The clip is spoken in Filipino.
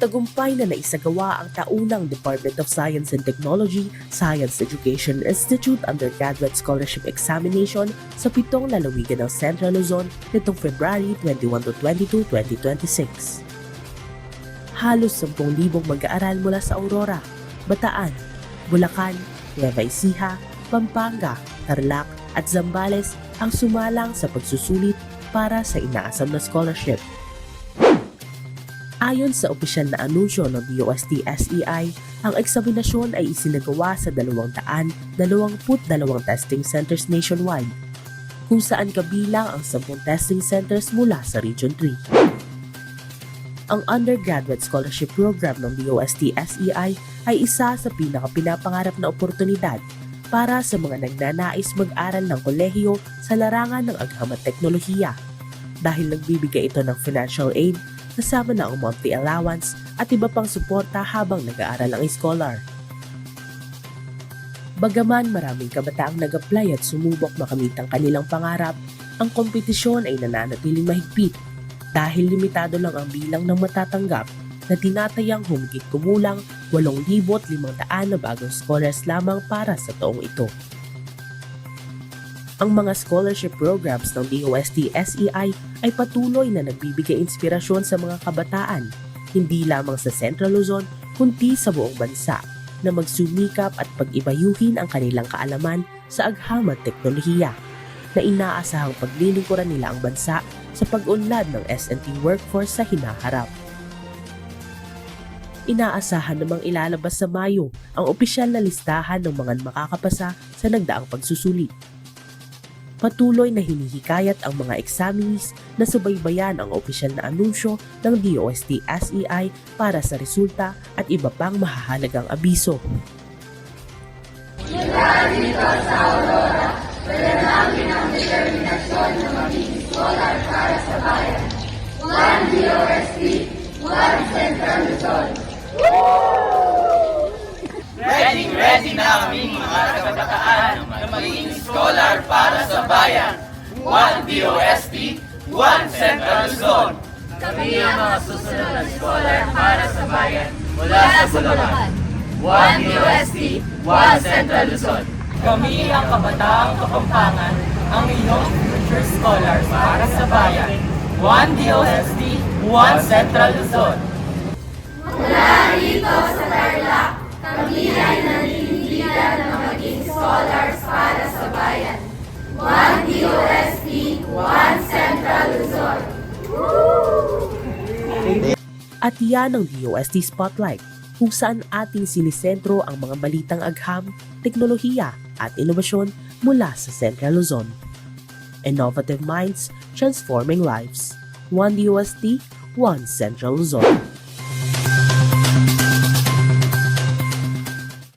Matagumpay na naisagawa ang taunang Department of Science and Technology Science Education Institute Undergraduate Scholarship Examination sa 7 lalawigan ng Central Luzon nitong February 21 to 22, 2026. Halos 10,000 mag-aaral mula sa Aurora, Bataan, Bulacan, Nueva Ecija, Pampanga, Tarlac at Zambales ang sumalang sa pagsusulit para sa inaasam na scholarship. Ayon sa opisyal na anunsyo ng DOST-SEI, ang eksaminasyon ay isinagawa sa 222 testing centers nationwide, kung saan kabilang ang 10 testing centers mula sa Region 3. Ang undergraduate scholarship program ng DOST-SEI ay isa sa pinakapangarap na oportunidad para sa mga nagnanais mag-aral ng kolehiyo sa larangan ng agham at teknolohiya dahil nagbibigay ito ng financial aid kasama na ang monthly allowance at iba pang suporta habang nag-aaral ang scholar. Bagaman maraming kabataang nag-apply at sumubok makamit ang kanilang pangarap, ang kompetisyon ay nananatiling mahigpit dahil limitado lang ang bilang ng matatanggap na tinatayang humigit kumulang 8,500 na bagong scholars lamang para sa taong ito. Ang mga scholarship programs ng DOST-SEI ay patuloy na nagbibigay inspirasyon sa mga kabataan, hindi lamang sa Central Luzon kundi sa buong bansa, na magsumikap at pag-ibayuhin ang kanilang kaalaman sa agham at teknolohiya, na inaasahang paglilingkuran nila ang bansa sa pag-unlad ng S&T workforce sa hinaharap. Inaasahan namang ilalabas sa Mayo ang opisyal na listahan ng mga makakapasa sa nagdaang pagsusulit. Patuloy na hinihikayat ang mga examinees na subaybayan ang opisyal na anunsyo ng DOST-SEI para sa resulta at iba pang mahahalagang abiso. Mula dito sa Aurora, wala namin ang determinasyon na maging scholar para sa bayan. One DOST, one Central Luzon. Ready na aming mga kabataan na maging scholar para sa bayan. One DOST, one Central Luzon. Kami ang mga susunod na scholar para sa bayan Mula sa Bulacan. One DOST, one Central Luzon. Kami ang kabataang Kapampangan, ang inyong future scholars para sa bayan. One DOST, one Central Luzon. Mula rito sa Tarlac, kami ay naninindigan na maging scholars para sa bayan. One DOST, one Central Luzon. At yan ang DOST Spotlight, kung saan ating sinisentro ang mga balitang agham, teknolohiya at inobasyon mula sa Central Luzon. Innovative minds transforming lives. One DOST, one Central Luzon.